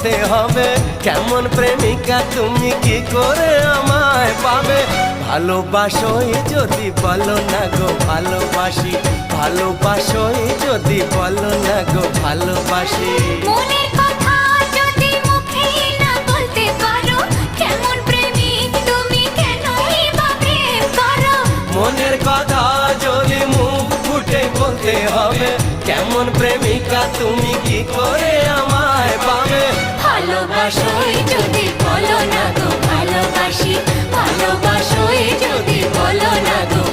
বলতে হবে, কেমন প্রেমিকা তুমি কি করে আমায় পাবে। ভালোবাসোই যদি বলো না গো ভালোবাসি, ভালোবাসোই যদি বলো না গো ভালোবাসি। মনের কথা যদি মুখে না বলতে পারো, কেমন প্রেমিক তুমি কেনই বা প্রেম করো। মনের কথা যদি মুখ ফুটে বলতে হবে, কেমন প্রেমিকা তুমি কি করে আমায় পাবে। ভালোবাসোই যদি বলো না গো ভালোবাসি, ভালোবাসোই যদি বলো না গো।